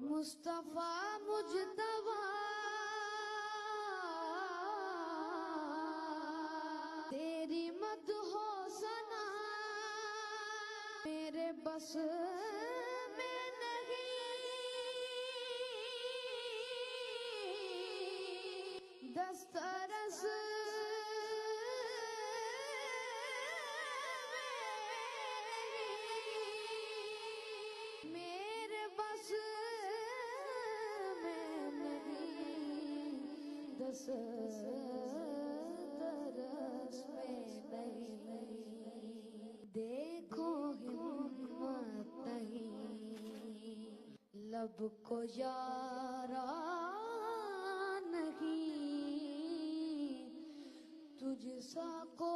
مصطفیٰ مجتبیٰ تیری مدح و ثنا میرے بس میں نہیں، دسترس میرے بس میں نہیں، دسترس میں نہیں، دیکھو ہمت نہیں، لب کو یارا نہیں، تجھ سا کو